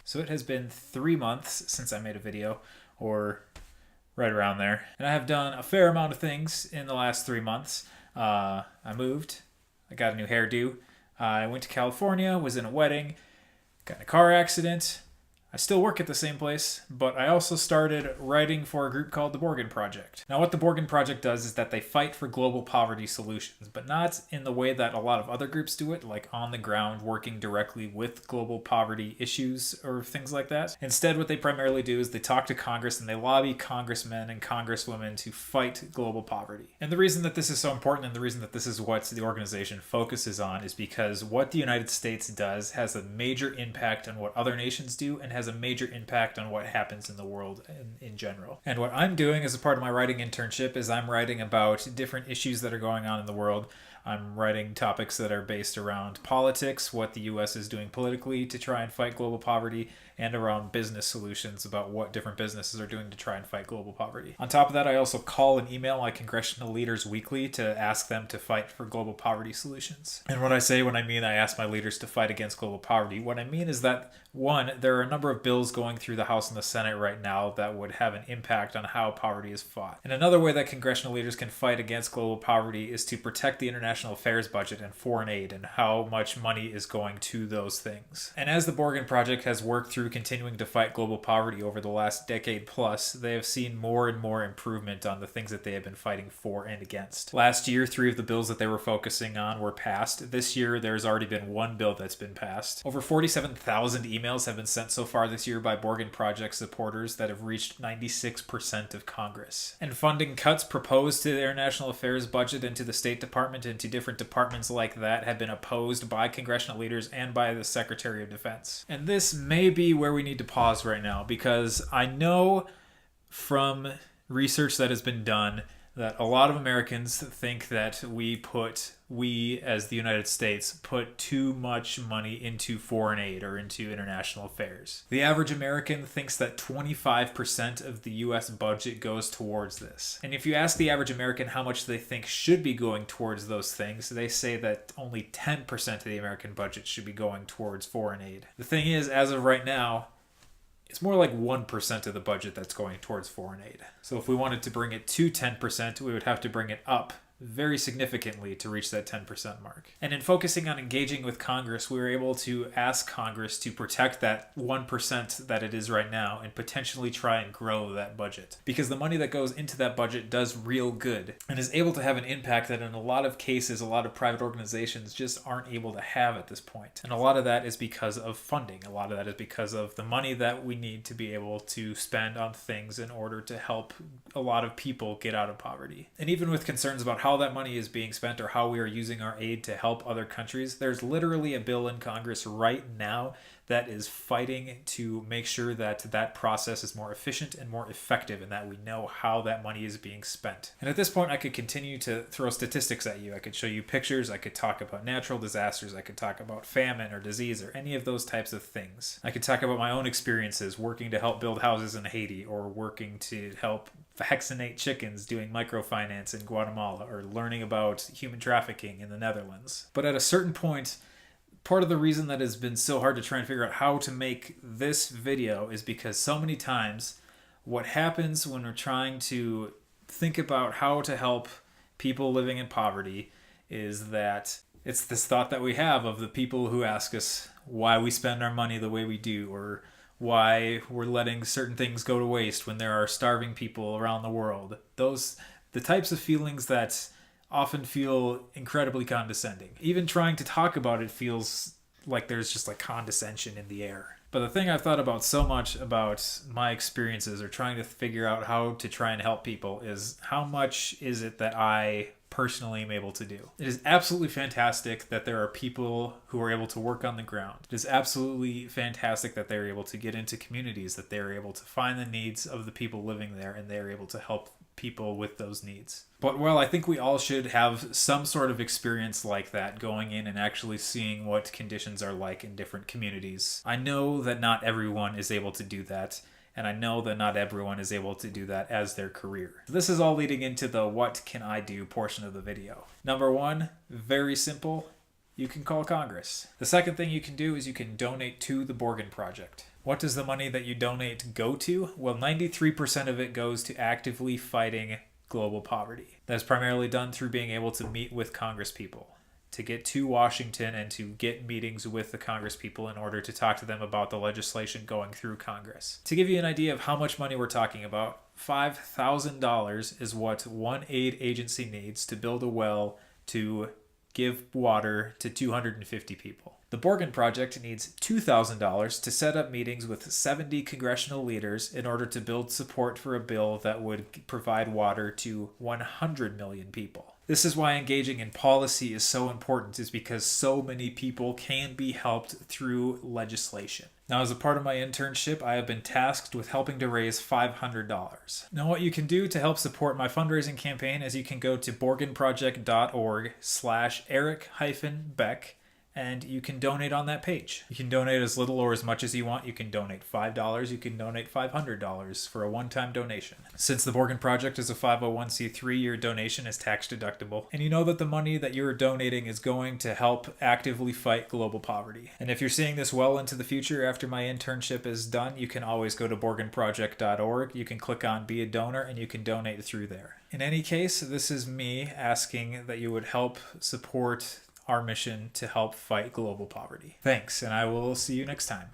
So it has been 3 months since I made a video, or right around there. And I have done a fair amount of things in the last 3 months. I moved, I got a new hairdo, I went to California, was in a wedding, got in a car accident. I still work at the same place, but I also started writing for a group called the Borgen Project. Now, what the Borgen Project does is that they fight for global poverty solutions, but not in the way that a lot of other groups do it, like on the ground working directly with global poverty issues or things like that. Instead, what they primarily do is they talk to Congress and they lobby congressmen and congresswomen to fight global poverty. And the reason that this is so important and the reason that this is what the organization focuses on is because what the United States does has a major impact on what other nations do and has a major impact on what happens in the world in general. And what I'm doing as a part of my writing internship is I'm writing about different issues that are going on in the world. I'm writing topics that are based around politics, what the US is doing politically to try and fight global poverty, and around business solutions about what different businesses are doing to try and fight global poverty. On top of that, I also call and email my congressional leaders weekly to ask them to fight for global poverty solutions. And what I say when I mean I ask my leaders to fight against global poverty, what I mean is that, one, there are a number of bills going through the House and the Senate right now that would have an impact on how poverty is fought. And another way that congressional leaders can fight against global poverty is to protect the international affairs budget and foreign aid and how much money is going to those things. And as the Borgen Project has worked through continuing to fight global poverty over the last decade plus, they have seen more and more improvement on the things that they have been fighting for and against. Last year, 3 of the bills that they were focusing on were passed. This year, there's already been 1 bill that's been passed. Over 47,000 emails have been sent so far this year by Borgen Project supporters that have reached 96% of Congress. And funding cuts proposed to the international affairs budget and to the State Department and to different departments like that have been opposed by congressional leaders and by the Secretary of Defense. And this may be where we need to pause right now, because I know from research that has been done that a lot of Americans think that we as the United States put too much money into foreign aid or into international affairs. The average American thinks that 25% of the US budget goes towards this. And if you ask the average American how much they think should be going towards those things, they say that only 10% of the American budget should be going towards foreign aid. The thing is, as of right now, it's more like 1% of the budget that's going towards foreign aid. So if we wanted to bring it to 10%, we would have to bring it up very significantly to reach that 10% mark. And in focusing on engaging with Congress, we were able to ask Congress to protect that 1% that it is right now and potentially try and grow that budget. Because the money that goes into that budget does real good and is able to have an impact that in a lot of cases, a lot of private organizations just aren't able to have at this point. And a lot of that is because of funding. A lot of that is because of the money that we need to be able to spend on things in order to help a lot of people get out of poverty. And even with concerns about how that money is being spent or how we are using our aid to help other countries, there's literally a bill in Congress right now that is fighting to make sure that that process is more efficient and more effective and that we know how that money is being spent. And at this point, I could continue to throw statistics at you. I could show you pictures. I could talk about natural disasters. I could talk about famine or disease or any of those types of things. I could talk about my own experiences working to help build houses in Haiti or working to help vaccinate chickens doing microfinance in Guatemala or learning about human trafficking in the Netherlands. But at a certain point, part of the reason that has been so hard to try and figure out how to make this video is because so many times what happens when we're trying to think about how to help people living in poverty is that it's this thought that we have of the people who ask us why we spend our money the way we do, or why we're letting certain things go to waste when there are starving people around the world. The types of feelings that often feel incredibly condescending. Even trying to talk about it feels like there's just like condescension in the air. But the thing I've thought about so much about my experiences or trying to figure out how to try and help people is how much is it that I personally am able to do. It is absolutely fantastic that there are people who are able to work on the ground. It is absolutely fantastic that they're able to get into communities, that they're able to find the needs of the people living there, and they're able to help people with those needs. But while I think we all should have some sort of experience like that, going in and actually seeing what conditions are like in different communities, I know that not everyone is able to do that. And I know that not everyone is able to do that as their career. This is all leading into the what can I do portion of the video. Number one, very simple, you can call Congress. The second thing you can do is you can donate to the Borgen Project. What does the money that you donate go to? Well, 93% of it goes to actively fighting global poverty. That's primarily done through being able to meet with Congress people, to get to Washington and to get meetings with the Congress people in order to talk to them about the legislation going through Congress. To give you an idea of how much money we're talking about, $5,000 is what one aid agency needs to build a well to give water to 250 people. The Borgen Project needs $2,000 to set up meetings with 70 congressional leaders in order to build support for a bill that would provide water to 100 million people. This is why engaging in policy is so important, is because so many people can be helped through legislation. Now, as a part of my internship, I have been tasked with helping to raise $500. Now, what you can do to help support my fundraising campaign is you can go to borgenproject.org/Eric-Beck, and you can donate on that page. You can donate as little or as much as you want. You can donate $5. You can donate $500 for a one-time donation. Since the Borgen Project is a 501c3, your donation is tax deductible. And you know that the money that you're donating is going to help actively fight global poverty. And if you're seeing this well into the future after my internship is done, you can always go to borgenproject.org. You can click on Be a Donor and you can donate through there. In any case, this is me asking that you would help support our mission to help fight global poverty. Thanks, and I will see you next time.